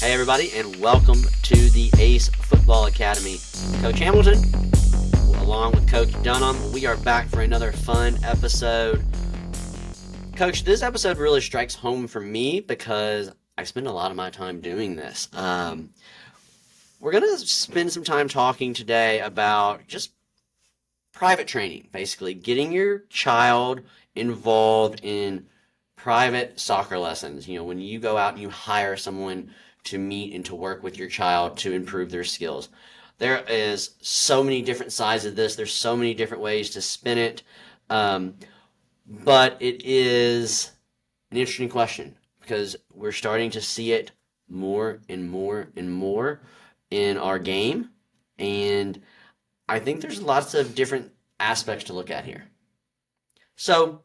Hey everybody, and welcome to the ACE Football Academy. Coach Hamilton, along with Coach Dunham, we are back for another fun episode. Coach, this episode really strikes home for me because I spend a lot of my time doing this. We're going to spend some time talking today about just private training, basically getting your child involved in private soccer lessons. You know, when you go out and you hire someone to meet and to work with your child to improve their skills. There is so many different sides of this. There's so many different ways to spin it. But it is an interesting question because we're starting to see it more and more and more in our game. And I think there's lots of different aspects to look at here. So,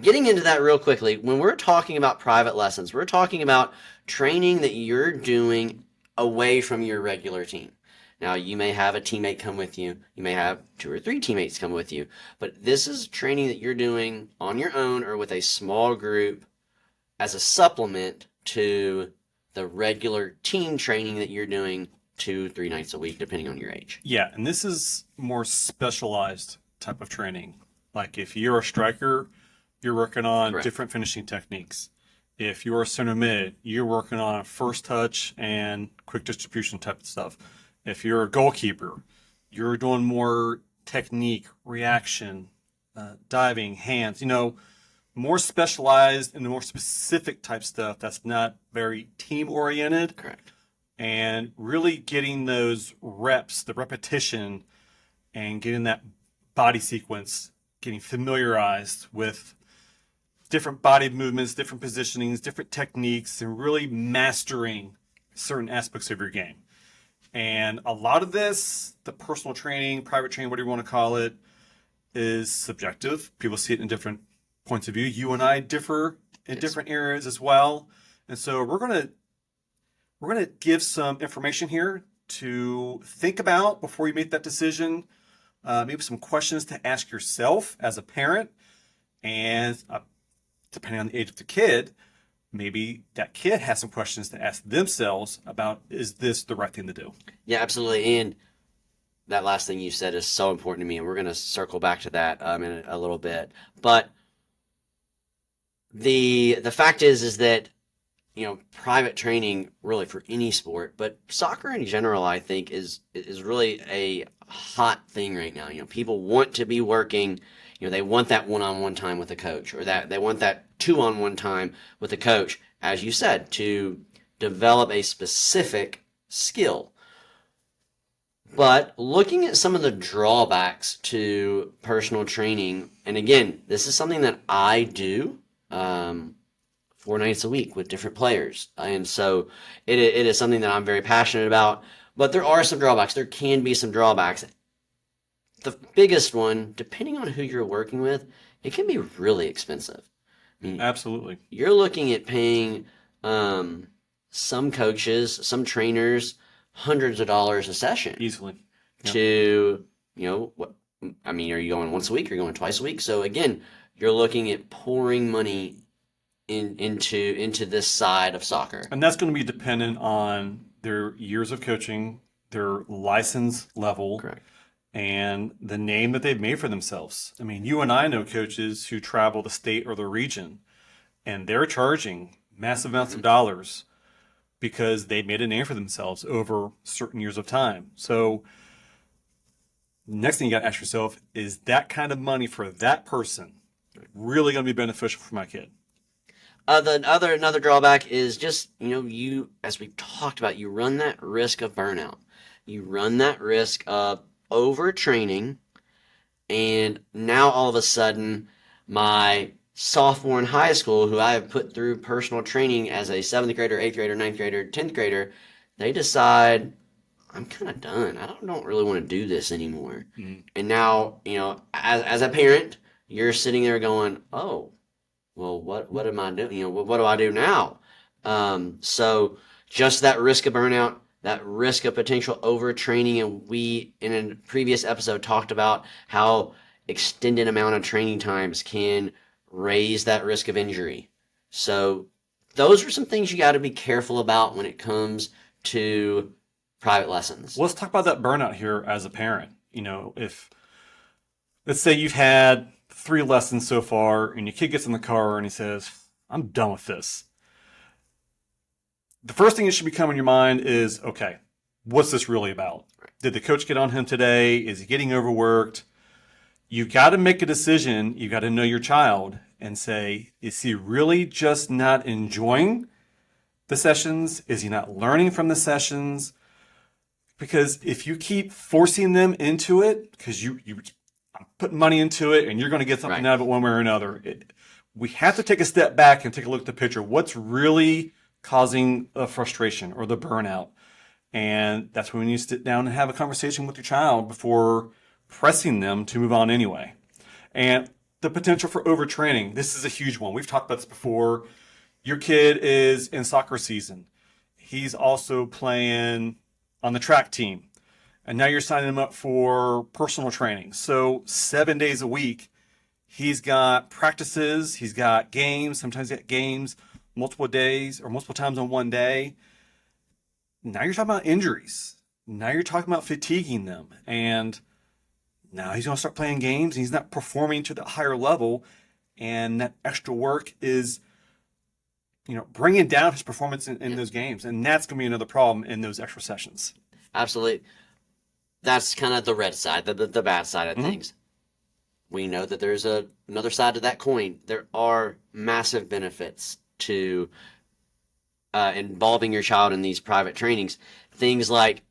getting into that real quickly, when we're talking about private lessons, we're talking about training that you're doing away from your regular team. Now, you may have a teammate come with you. You may have 2 or 3 teammates come with you. But this is training that you're doing on your own or with a small group as a supplement to the regular team training that you're doing 2-3 nights a week, depending on your age. Yeah, and this is more specialized type of training. Like if you're a striker, you're working on Correct. different finishing techniques. If you're a center mid, you're working on first touch and quick distribution type of stuff. If you're a goalkeeper, you're doing more technique, reaction, diving, hands, more specialized and the more specific type stuff that's not very team oriented. Correct. And really getting those reps, the repetition, and getting that body sequence, getting familiarized with different body movements, different positionings, different techniques, and really mastering certain aspects of your game. And a lot of this, the personal training, private training, whatever you want to call it, is subjective. People see it in different points of view. You and I differ in different areas as well. And so we're going to give some information here to think about before you make that decision. Maybe some questions to ask yourself as a parent, and depending on the age of the kid, maybe that kid has some questions to ask themselves about, is this the right thing to do? Yeah, absolutely. And that last thing you said is so important to me, and we're going to circle back to that in a little bit. But the fact is that private training really for any sport, but soccer in general, I think is really a hot thing right now. People want to be working. They want that one-on-one time with a coach, or that they want that 2-on-1 time with a coach, as you said, to develop a specific skill. But looking at some of the drawbacks to personal training, and again, this is something that I do 4 nights a week with different players. And so it is something that I'm very passionate about. But there are some drawbacks. There can be some drawbacks. The biggest one, depending on who you're working with, it can be really expensive. I mean, Absolutely. you're looking at paying some coaches, some trainers, hundreds of dollars a session. Easily. Yep. To, are you going once a week or are you going twice a week? So again, you're looking at pouring money into this side of soccer. And that's going to be dependent on their years of coaching, their license level, Correct. and the name that they've made for themselves. I mean, you and I know coaches who travel the state or the region, and they're charging massive amounts of dollars because they made a name for themselves over certain years of time. So next thing you got to ask yourself, is that kind of money for that person really going to be beneficial for my kid? Another drawback is just, you, as we've talked about, you run that risk of burnout. You run that risk of overtraining, and now all of a sudden, my sophomore in high school, who I have put through personal training as a 7th grader, 8th grader, 9th grader, 10th grader, they decide, I'm kind of done. I don't really want to do this anymore. Mm-hmm. And now, as a parent, you're sitting there going, oh, well, what am I doing? What do I do now? So just that risk of burnout, that risk of potential overtraining, and we, in a previous episode, talked about how extended amount of training times can raise that risk of injury. So those are some things you got to be careful about when it comes to private lessons. Let's talk about that burnout here as a parent. If let's say you've had 3 lessons so far, and your kid gets in the car and he says, "I'm done with this." The first thing that should be coming in your mind is, okay, what's this really about? Did the coach get on him today? Is he getting overworked? You've got to make a decision. You've got to know your child and say, is he really just not enjoying the sessions? Is he not learning from the sessions? Because if you keep forcing them into it, because you put money into it and you're going to get something Right. out of it one way or another, we have to take a step back and take a look at the picture. What's really causing the frustration or the burnout? And that's when you sit down and have a conversation with your child before pressing them to move on anyway. And the potential for overtraining. This is a huge one. We've talked about this before. Your kid is in soccer season. He's also playing on the track team. And now you're signing him up for personal training. So 7 days a week, he's got practices, he's got games, sometimes he's got games multiple days or multiple times on one day. Now you're talking about injuries. Now you're talking about fatiguing them. And now he's going to start playing games and he's not performing to the higher level. And that extra work is, bringing down his performance in those games. And that's going to be another problem in those extra sessions. Absolutely. That's kind of the red side, the bad side of things. We know that there's another side to that coin. There are massive benefits to involving your child in these private trainings. Things like,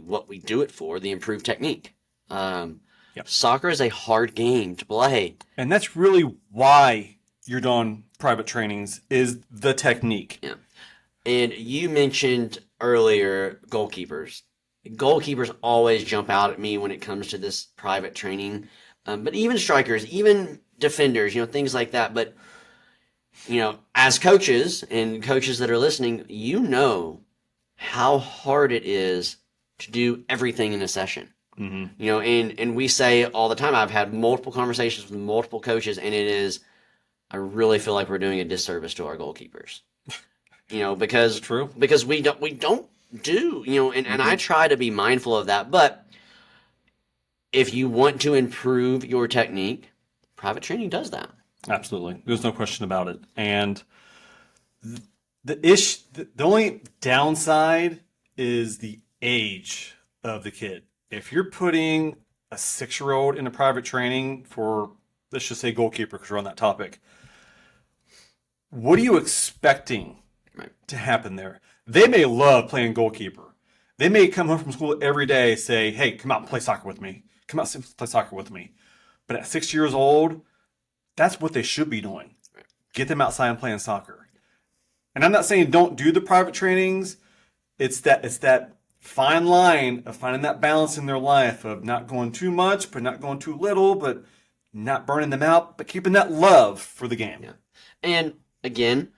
what we do it for, the improved technique. Yep. Soccer is a hard game to play. And that's really why you're doing private trainings, is the technique. Yeah. And you mentioned earlier goalkeepers. Goalkeepers always jump out at me when it comes to this private training. But even strikers, even defenders, things like that. But, as coaches and coaches that are listening, how hard it is to do everything in a session. And we say all the time, I've had multiple conversations with multiple coaches, and I really feel like we're doing a disservice to our goalkeepers. Because True. Because we don't do, and I try to be mindful of that. But if you want to improve your technique, private training does that. Absolutely. There's no question about it. And the only downside is the age of the kid. If you're putting a 6-year-old in a private training for, let's just say, goalkeeper, because we're on that topic, what are you expecting to happen there? They may love playing goalkeeper. They may come home from school every day, say, "Hey, come out and play soccer with me. Come out and play soccer with me." But at 6 years old, that's what they should be doing. Get them outside and playing soccer. And I'm not saying don't do the private trainings. It's that fine line of finding that balance in their life of not going too much, but not going too little, but not burning them out, but keeping that love for the game. Yeah. And again,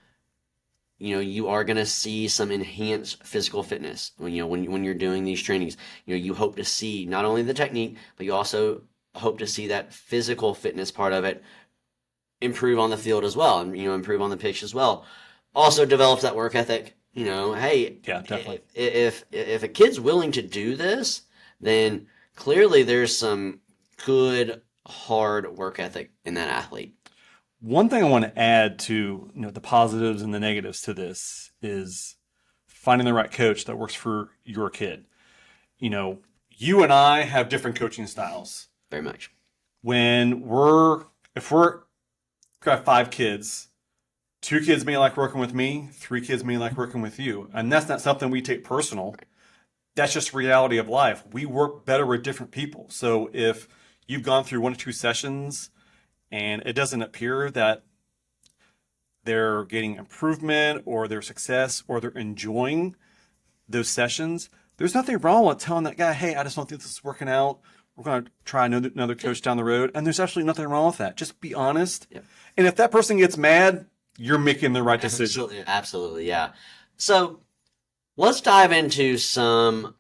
you are going to see some enhanced physical fitness when you're doing these trainings. You hope to see not only the technique, but you also hope to see that physical fitness part of it improve on the field as well, and improve on the pitch as well. Also develops that work ethic. Hey, Yeah, definitely. If a kid's willing to do this, then clearly there's some good hard work ethic in that athlete. One thing I want to add to the positives and the negatives to this is finding the right coach that works for your kid. You and I have different coaching styles. Very much. If we're got 5 kids, 2 kids may like working with me, 3 kids may like working with you, and that's not something we take personal. That's just reality of life. We work better with different people. So if you've gone through 1 or 2 sessions and it doesn't appear that they're getting improvement or their success or they're enjoying those sessions, there's nothing wrong with telling that guy, "Hey, I just don't think this is working out. We're going to try another coach down the road." And there's actually nothing wrong with that. Just be honest. Yep. And if that person gets mad, you're making the right decision. Absolutely, yeah. So let's dive into some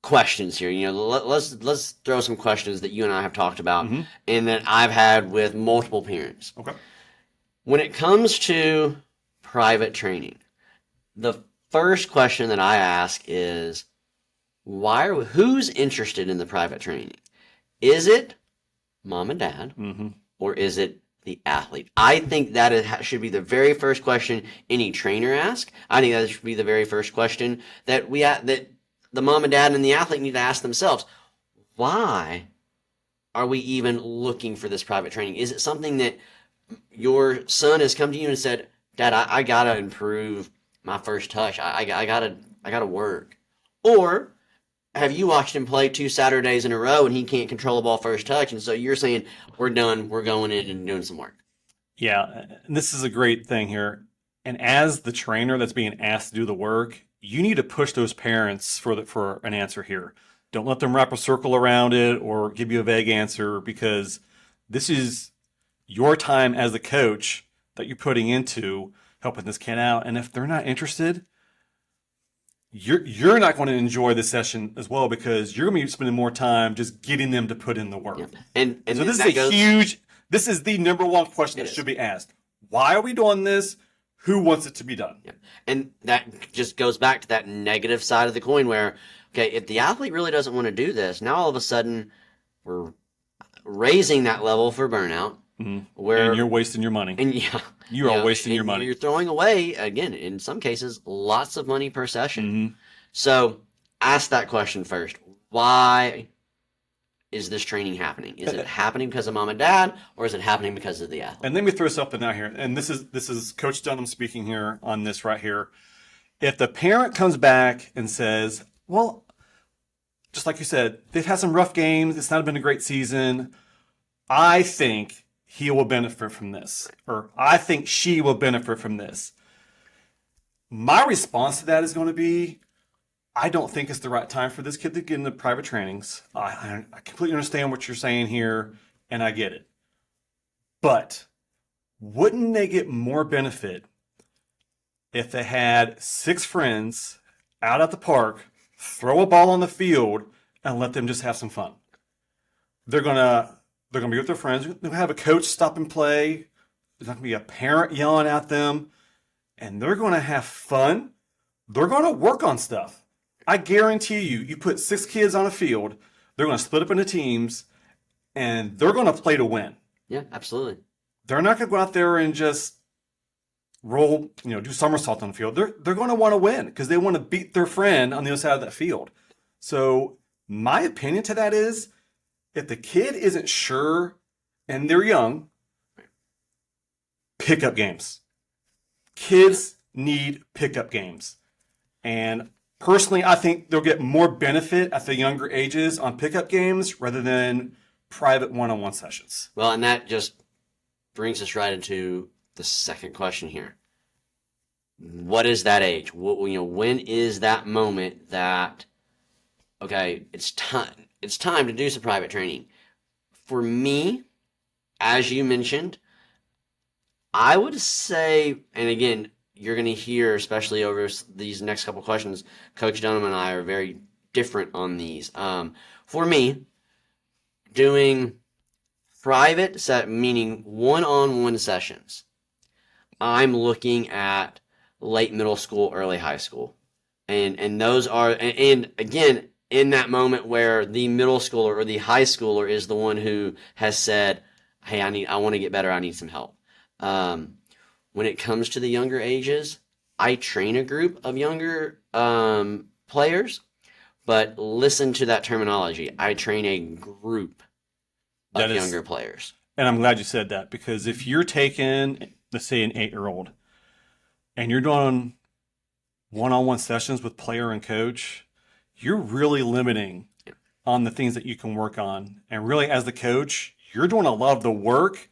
questions here. Let's throw some questions that you and I have talked about and that I've had with multiple parents. Okay. When it comes to private training, the first question that I ask is who's interested in the private training? Is it mom and dad, Mm-hmm. or is it the athlete? I think should be the very first question any trainer asks. I think that should be the very first question that that the mom and dad and the athlete need to ask themselves. Why are we even looking for this private training? Is it something that your son has come to you and said, "Dad, I gotta improve my first touch. I gotta work," or have you watched him play 2 Saturdays in a row and he can't control the ball first touch, and so you're saying we're done, we're going in and doing some work? Yeah, and this is a great thing here. And as the trainer that's being asked to do the work, you need to push those parents for an answer here. Don't let them wrap a circle around it or give you a vague answer, because this is your time as the coach that you're putting into helping this kid out. And if they're not interested, you're not going to enjoy the session as well, because you're going to be spending more time just getting them to put in the work. Yeah. And So this is that a goes. huge, this is the number one question It that is. should be asked. Why are we doing this? Who wants it to be done? Yeah. And that just goes back to that negative side of the coin where, okay, if the athlete really doesn't want to do this, now all of a sudden we're raising that level for burnout. Mhm. Where And you're wasting your money. and yeah, You are wasting your and money. you're throwing away again in some cases lots of money per session. Mhm. So ask that question first. Why is this training happening? Is it happening because of mom and dad, or is it happening because of the athlete? And let me throw something out here. And this is Coach Dunham speaking here on this right here. If the parent comes back and says, well, just like you said, they've had some rough games, it's not been a great season, I think he will benefit from this, or I think she will benefit from this. My response to that is going to be, I don't think it's the right time for this kid to get into private trainings. I completely understand what you're saying here, and I get it. But wouldn't they get more benefit if they had 6 friends out at the park, throw a ball on the field, and let them just have some fun? They're gonna be with their friends. They're gonna have a coach stop and play. There's not gonna be a parent yelling at them, and they're gonna have fun. They're gonna work on stuff. I guarantee you, you put 6 kids on a field, they're gonna split up into teams, and they're gonna play to win. Yeah, absolutely. They're not gonna go out there and just roll, do somersaults on the field. They're going to want to win because they want to beat their friend on the other side of that field. So my opinion to that is, if the kid isn't sure and they're young, pickup games. Kids need pickup games. And personally, I think they'll get more benefit at the younger ages on pickup games rather than private one-on-one sessions. Well, and that just brings us right into the second question here. What is that age? When is that moment that, okay, it's time to do some private training? For me, as you mentioned, I would say, and again, you're going to hear, especially over these next couple questions, Coach Dunham and I are very different on these. For me, doing private set, meaning one-on-one sessions, I'm looking at late middle school, early high school. And those are, and again, in that moment where the middle schooler or the high schooler is the one who has said, hey, I want to get better, I need some help. When it comes to the younger ages, I train a group of younger players, but listen to that terminology. I train a group of younger players. And I'm glad you said that, because if you're taking, let's say, an 8-year-old, and you're doing one-on-one sessions with player and coach, you're really limiting on the things that you can work on. And really, as the coach, you're doing a lot of the work.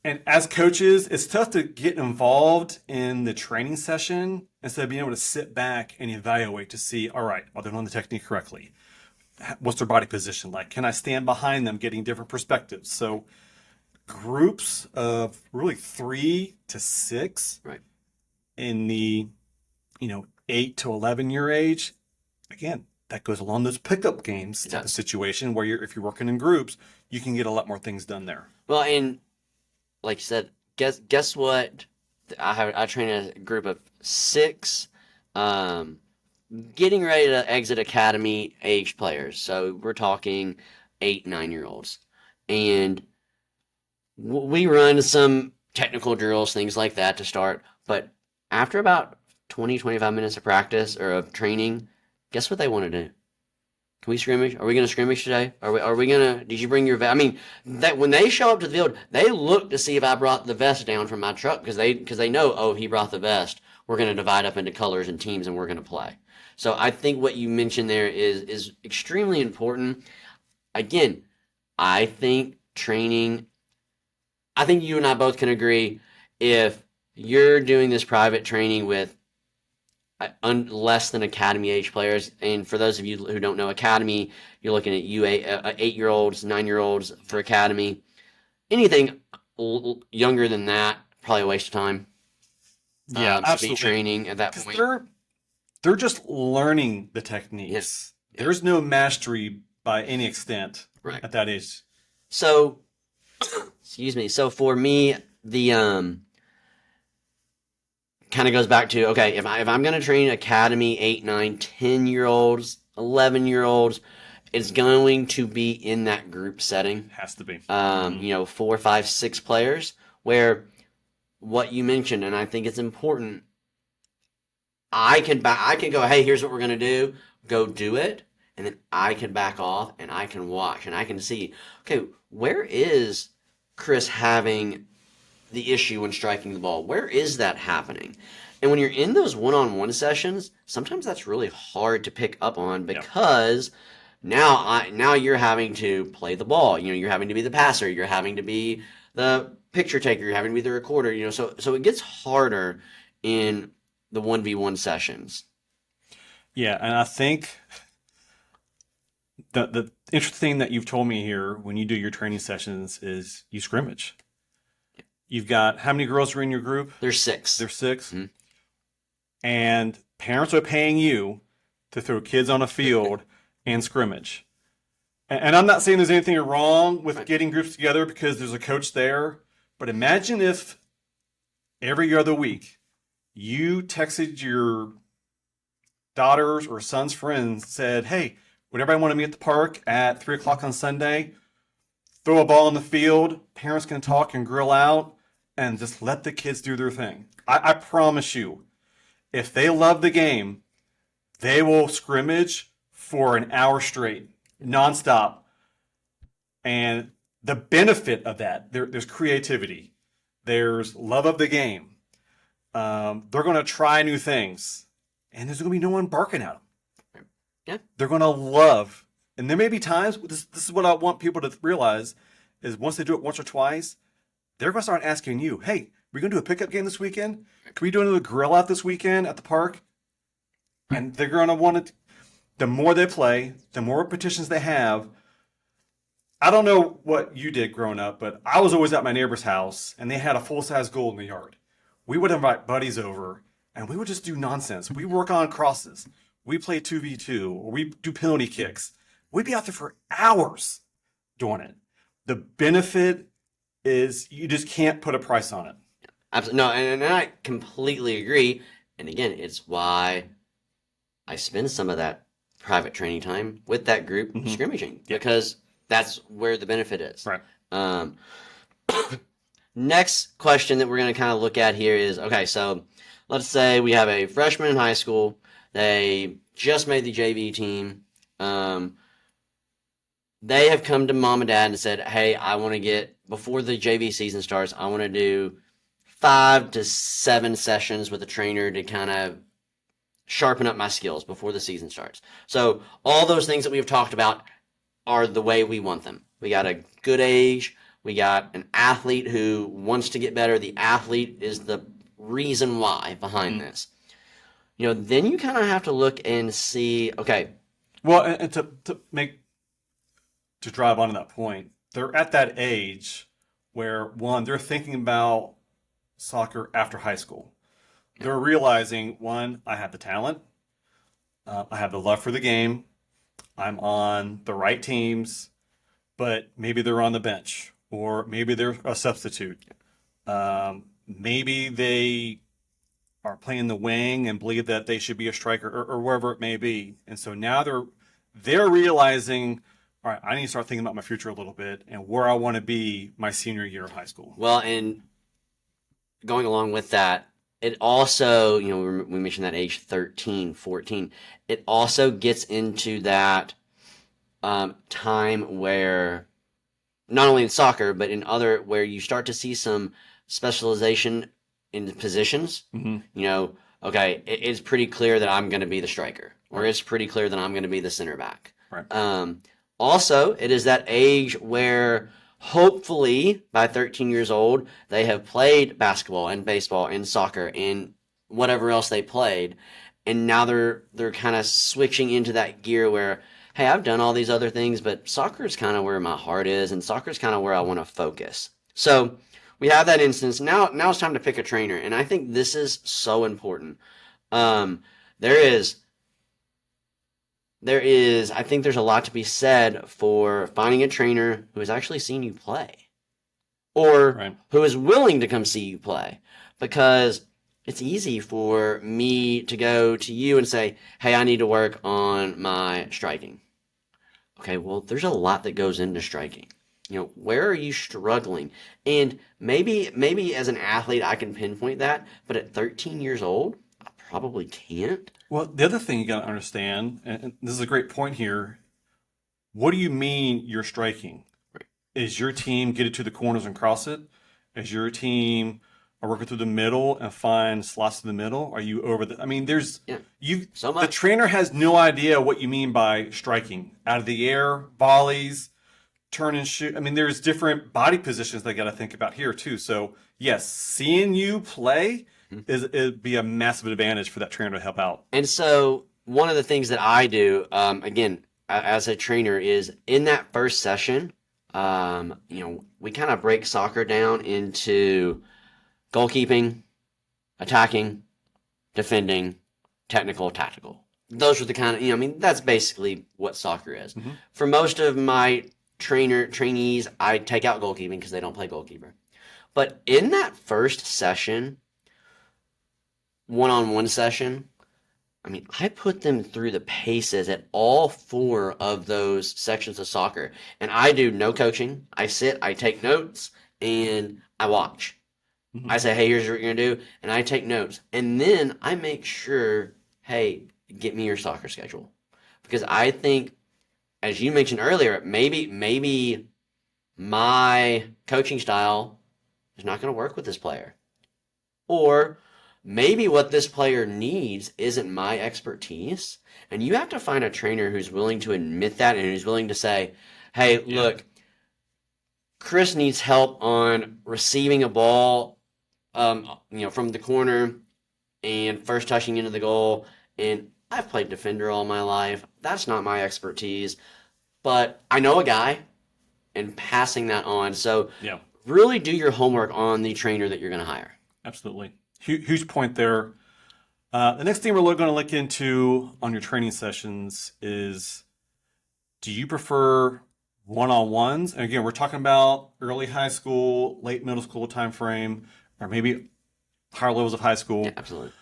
And as coaches, it's tough to get involved in the training session instead of being able to sit back and evaluate to see, all right, are they doing the technique correctly? What's their body position like? Can I stand behind them, getting different perspectives? So groups of really 3 to 6 Right. in the 8 to 11 year age, again, that goes along those pickup games type of situation where if you're working in groups, you can get a lot more things done there. Well, and like you said, guess what I train a group of six, um, getting ready to exit academy age players. So we're talking 8, 9 year olds, and we run some technical drills, things like that to start. But after about 20, 25 minutes of practice or of training, guess what they want to do? Can we scrimmage? Are we going to scrimmage today? Are we going to? Did you bring your vest? I mean, that when they show up to the field, they look to see if I brought the vest down from my truck because they know, oh, he brought the vest. We're going to divide up into colors and teams, and we're going to play. So I think what you mentioned there is extremely important. Again, I think training. I think you and I both can agree if you're doing this private training with less than academy age players. And for those of you who don't know academy, you're looking at 8 year olds, 9 year olds for academy. Anything younger than that, probably a waste of time. Yeah, Speed absolutely. training at that Because point. they're just learning the Yeah, techniques. yeah, There's no mastery by any extent right. at that age. So, excuse me. So for me, the kind of goes back to okay, if I'm going to train academy 8, 9, 10 year olds, 11 year olds, it's going to be in that group setting. Has to be. Hmm. 4, 5, 6 players where what you mentioned, and I think it's important. I can go, hey, here's what we're gonna do. Go do it, and then I can back off and I can watch and I can see, okay, where is Chris having the issue when striking the ball? Where is that happening? And when you're in those one-on-one sessions, sometimes that's really hard to pick up on Yeah. because now you're having to play the ball. You're having to be the passer. You're having to be the picture taker. You're having to be the recorder. So it gets harder in the 1v1 sessions. Yeah, and I think the interesting thing that you've told me here when you do your training sessions is you scrimmage. You've got how many girls are in your group? There's 6. There's 6. Mhm. And parents are paying you to throw kids on a field and scrimmage. And I'm not saying there's anything wrong with Right. getting groups together because there's a coach there, but imagine if every other week you texted your daughter's or son's friends, said, hey, would everybody want to meet at the park at 3 o'clock on Sunday? Throw a ball in the field, parents can talk and grill out, and just let the kids do their thing. I promise you, if they love the game, they will scrimmage for an hour straight, nonstop. And the benefit of that, there's creativity, there's love of the game. They're going to try new things, and there's going to be no one barking at them. Yeah. They're going to love, and there may be times. This is what I want people to realize: is once they do it once or twice, they're going to start asking you, "Hey, we're going to do a pickup game this weekend. Can we do another grill out this weekend at the park?" And they're going to want to. The more they play, the more repetitions they have. I don't know what you did growing up, but I was always at my neighbor's house, and they had a full-size goal in the yard. We would invite buddies over, and we would just do nonsense. We work on crosses. We play 2v2, or we do penalty kicks. We'd be out there for hours doing it. The benefit is you just can't put a price on it. Absolutely. No, and I completely agree. And again, it's why I spend some of that private training time with that group Hmm. scrimmaging Yep. because that's where the benefit is. Right. Um, Next question that we're going to kind of look at here is okay, so let's say we have a freshman in high school. They just made the JV team. Um, they have come to mom and dad and said, hey, I want to get, before the JV season starts, I want to do 5 to 7 sessions with a trainer to kind of sharpen up my skills before the season starts. So all those things that we've talked about are the way we want them. We got a good age. We got an athlete who wants to get better. The athlete is the reason why behind Mm. this. Then you kind of have to look and see, okay, Well, and to drive on to that point, they're at that age where one, they're thinking about soccer after high school. They're realizing one, I have the talent, I have the love for the game, I'm on the right teams, but maybe they're on the bench or maybe they're a substitute. maybe they are playing the wing and believe that they should be a striker or wherever it may be. And so now they're realizing, all right, I need to start thinking about my future a little bit and where I want to be my senior year of high school. Well, and going along with that, it also, we mentioned that age 13, 14. It also gets into that time where, not only in soccer, but in other, where you start to see some specialization in positions. Okay, it's pretty clear that I'm going to be the striker, or it's pretty clear that I'm going to be the center back. Right. Also, it is that age where hopefully by 13 years old, they have played basketball and baseball and soccer and whatever else they played. And now they're kind of switching into that gear where, hey, I've done all these other things, but soccer is kind of where my heart is, and soccer is kind of where I want to focus. So we have that instance. Now it's time to pick a trainer, and I think this is so important. I think there's a lot to be said for finding a trainer who has actually seen you play, or who is willing to come see you play, because it's easy for me to go to you and say, hey, I need to work on my striking. Okay, well, there's a lot that goes into striking. Where are you struggling? And maybe as an athlete, I can pinpoint that, but at 13 years old, I probably can't. Well, the other thing you got to understand, and this is a great point here, what do you mean you're striking? Right. Is your team get it to the corners and cross it? Is your team working through the middle and find slots in the middle? Are you over the? I mean, so much. The trainer has no idea what you mean by striking. Out of the air, volleys, turn and shoot. I mean, there's different body positions they got to think about here too. So yes, seeing you play it'd be a massive advantage for that trainer to help out. And so one of the things that I do, again, as a trainer, is in that first session, we kind of break soccer down into goalkeeping, attacking, defending, technical, tactical. Those are the kind of, that's basically what soccer is. Mm-hmm. For most of my trainees, I take out goalkeeping because they don't play goalkeeper. But in that first session, one-on-one session, I put them through the paces at all 4 of those sections of soccer. And I do no coaching. I sit, I take notes, and I watch. Mm-hmm. I say, hey, here's what you're going to do. And I take notes. And then I make sure, hey, get me your soccer schedule. Because I think, as you mentioned earlier, maybe my coaching style is not going to work with this player. Or maybe what this player needs isn't my expertise. And you have to find a trainer who's willing to admit that and who's willing to say, hey, look, Chris needs help on receiving a ball, from the corner and first touching into the goal. And I've played defender all my life. That's not my expertise. But I know a guy, and passing that on. So really do your homework on the trainer that you're going to hire. Absolutely. Huge point there. The next thing we're going to look into on your training sessions is, do you prefer one-on-ones? And again, we're talking about early high school, late middle school time frame, or maybe higher levels of high school. Yeah, absolutely.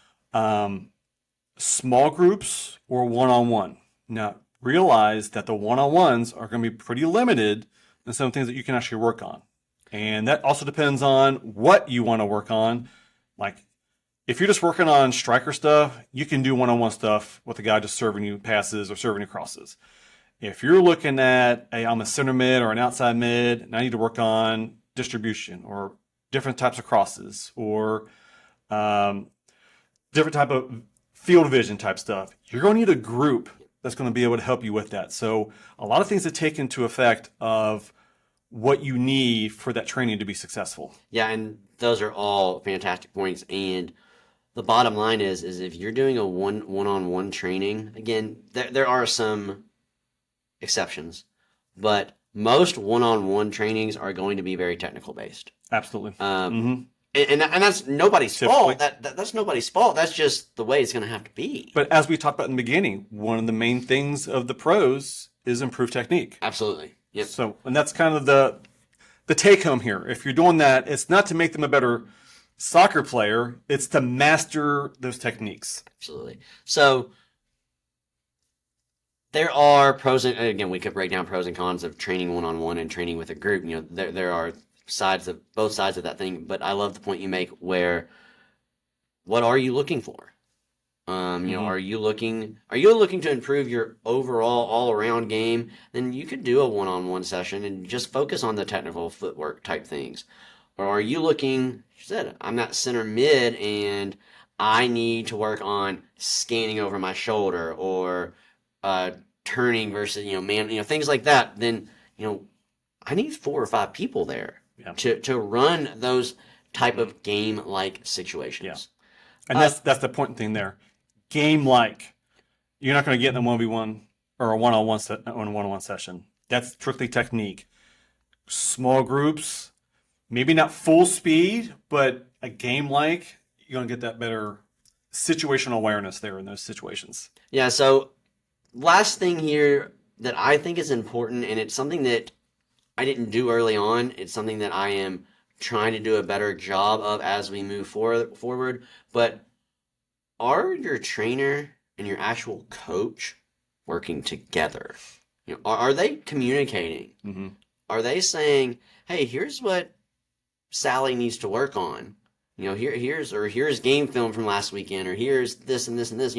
Small groups or one-on-one. Now, realize that the one-on-ones are going to be pretty limited in some things that you can actually work on. And that also depends on what you want to work on. Like, if you're just working on striker stuff, you can do one-on-one stuff with a guy just serving you passes or serving you crosses. If you're looking at, hey, I'm a center mid or an outside mid, and I need to work on distribution or different types of crosses or different type of field vision type stuff, you're going to need a group that's going to be able to help you with that. So a lot of things to take into effect of what you need for that training to be successful. Yeah, and those are all fantastic points. And the bottom line is if you're doing a one-on-one training, again, there are some exceptions, but most one-on-one trainings are going to be very technical based. Absolutely. And that's nobody's fault. That's nobody's fault. That's just the way it's going to have to be. But as we talked about in the beginning, one of the main things of the pros is improved technique. Absolutely. Yep. So, and that's kind of the take home here. If you're doing that, it's not to make them a better soccer player, it's to master those techniques. Absolutely. So there are pros and again, we could break down pros and cons of training one on one and training with a group. There are sides of both sides of that thing, but I love the point you make where what are you looking for? Mm-hmm. Are you looking to improve your overall all around game? Then you could do a one on one session and just focus on the technical footwork type things. Or are you looking, you said, I'm not center mid and I need to work on scanning over my shoulder or uh, turning versus, things like that. Then, you know, I need 4 or 5 people there Yeah. to run those type Mm-hmm. of game like Yeah. situations. And Uh, that's the important thing there. Game like. You're not going to get in a 1v1 or a one-on-one on a one-on-one session. That's strictly technique. Small groups, maybe not full speed, but a game like, you're going to get that better situational awareness there in those situations. yeah, so last thing here that I think is important, and it's something that I didn't do early on. It's something that I am trying to do a better job of as we move forward. But are your trainer and your actual coach working together? Are they communicating? Mm-hmm. Are they saying, "Hey, here's what Sally needs to work on"? Here's game film from last weekend, or here's this and this and this.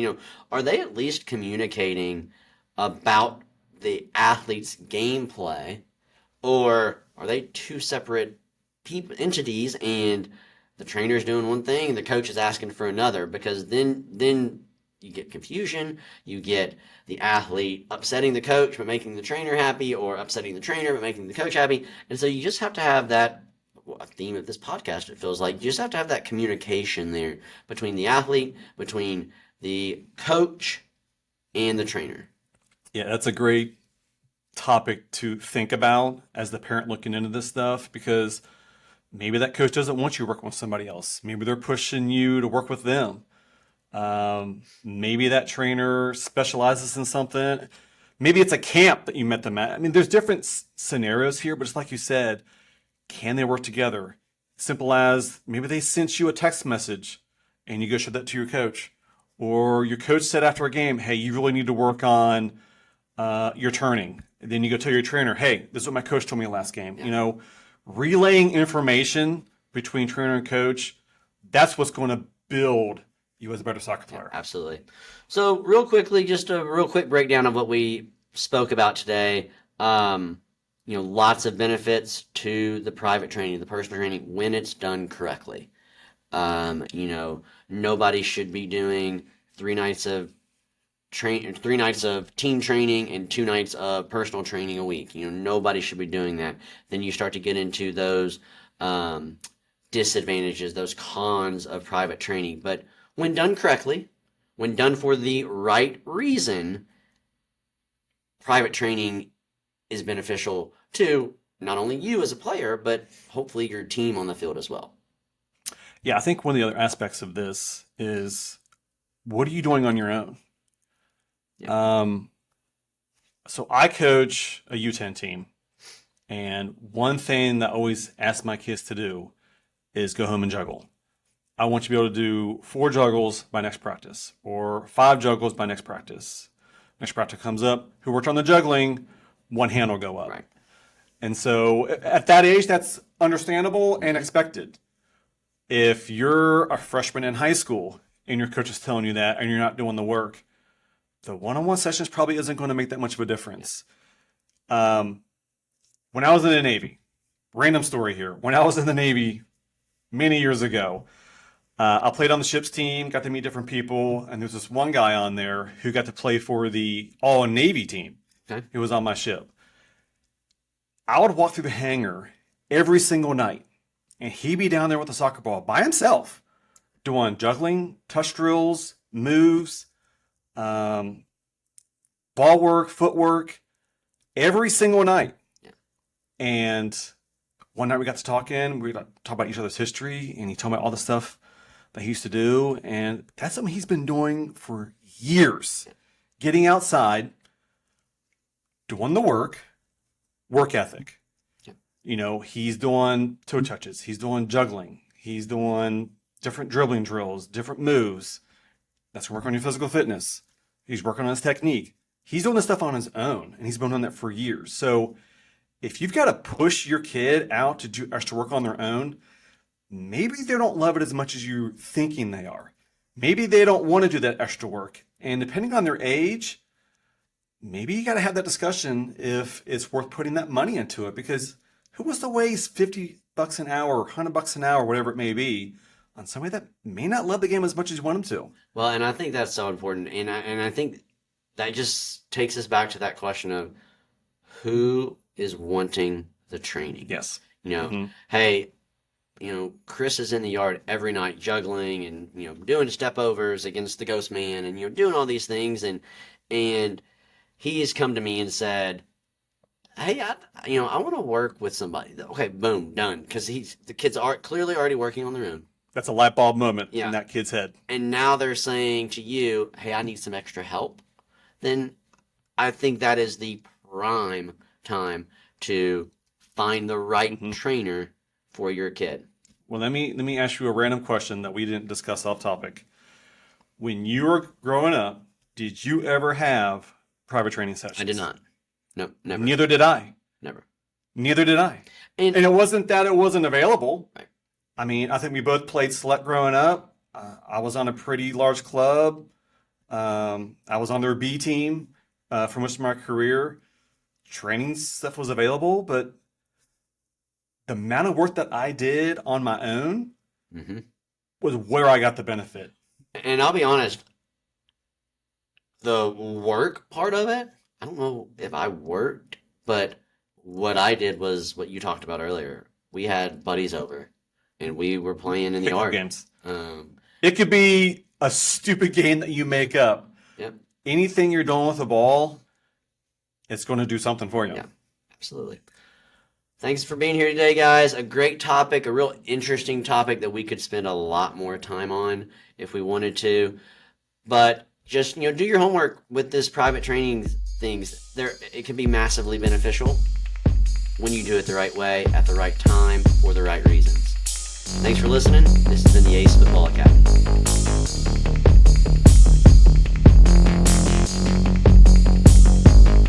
Are they at least communicating about the athlete's gameplay? Or are they two separate entities and the trainer's doing one thing and the coach is asking for another? Because then you get confusion, you get the athlete upsetting the coach but making the trainer happy, or upsetting the trainer but making the coach happy. And so you just have to have that a theme of this podcast, it feels like. You just have to have that communication there between the athlete, between the coach, and the trainer. Yeah, that's a great topic to think about as the parent looking into this stuff because maybe that coach doesn't want you working with somebody else. Maybe they're pushing you to work with them. Maybe that trainer specializes in something. Maybe it's a camp that you met them at. I mean, there's different scenarios here, but it's like you said, can they work together? Simple as maybe they sent you a text message and you go show that to your coach. Or your coach said after a game, hey, you really need to work on your turning. And then you go tell your trainer, hey, this is what my coach told me last game. Yeah. Relaying information between trainer and coach, that's what's going to build you as a better soccer Yeah, player. absolutely. So, real quickly, just a real quick breakdown of what we spoke about today. Lots of benefits to the private training, the personal training, when it's done correctly. Nobody should be doing 3 nights of 3 nights of team training and 2 nights of personal training a week. Nobody should be doing that. Then you start to get into those um, disadvantages, those cons of private training. But when done correctly, when done for the right reason, private training is beneficial to not only you as a player, but hopefully your team on the field as well. Yeah, I think one of the other aspects of this is what are you doing on your own? Yeah. Um, so I coach a U10 team, and one thing that I always ask my kids to do is go home and juggle. I want you to be able to do 4 juggles by next practice or 5 juggles by next practice. Next practice comes up, who worked on the juggling, one hand will go up. Right. And so at that age, that's understandable and expected. If you're a freshman in high school and your coach is telling you that and you're not doing the work, the one-on-one sessions probably isn't going to make that much of a difference. Um, when I was in the Navy, random story here. When I was in the Navy many years ago, I played on the ship's team, got to meet different people, and there was this one guy on there who got to play for the all Navy team. Okay. Who was on my ship. I would walk through the hangar every single night, and he'd be down there with a soccer ball by himself, doing juggling, touch drills, moves, um, ball work, footwork, every single night. Yeah. And one night we got to talking, we got to talk about each other's history, and he told me all the stuff that he used to do, and that's something he's been doing for years. Getting outside, doing the work ethic. Yeah. He's doing toe touches, he's doing juggling, He's the one, different dribbling drills, different moves. That's going to work on your physical fitness. He's working on his technique. He's doing this stuff on his own, and he's been doing that for years. So if you've got to push your kid out to do extra work on their own, maybe they don't love it as much as you're thinking they are. Maybe they don't want to do that extra work. And depending on their age, maybe you got to have that discussion if it's worth putting that money into it, because who wants to waste $50 an hour or $100 an hour, whatever it may be, on somebody that may not love the game as much as you want them to? Well, and I think that's so important. And I think that just takes us back to that question of who is wanting the training. Yes. Hey, Chris is in the yard every night juggling and, doing step overs against the ghost man and, doing all these things. And he has come to me and said, hey, I want to work with somebody. Okay, boom, done. Because the kids are clearly already working on their own. That's a light bulb moment Yeah. in that kid's head. And now they're saying to you, hey, I need some extra help. Then I think that is the prime time to find the right trainer for your kid. Well, let me ask you a random question that we didn't discuss off topic. When you were growing up, did you ever have private training sessions? I did not. No, never. Neither did I. Never. Neither did I. And it wasn't that it wasn't available. Right. I mean, I think we both played select growing up. I was on a pretty large club. I was on their B team for most of my career. Training stuff was available, but the amount of work that I did on my own was where I got the benefit. And I'll be honest, the work part of it, I don't know if I worked, but what I did was what you talked about earlier. We had buddies over, and we were playing in the Pickup yard. games. Um, It could be a stupid game that you make up. Yep. Anything you're doing with a ball, it's going to do something for you. Yeah, absolutely. Thanks for being here today, guys. A great topic, a real interesting topic that we could spend a lot more time on if we wanted to. But just, do your homework with this private training things. It can be massively beneficial when you do it the right way, at the right time, for the right reasons. Thanks for listening. This has been the A.C.E Football Academy.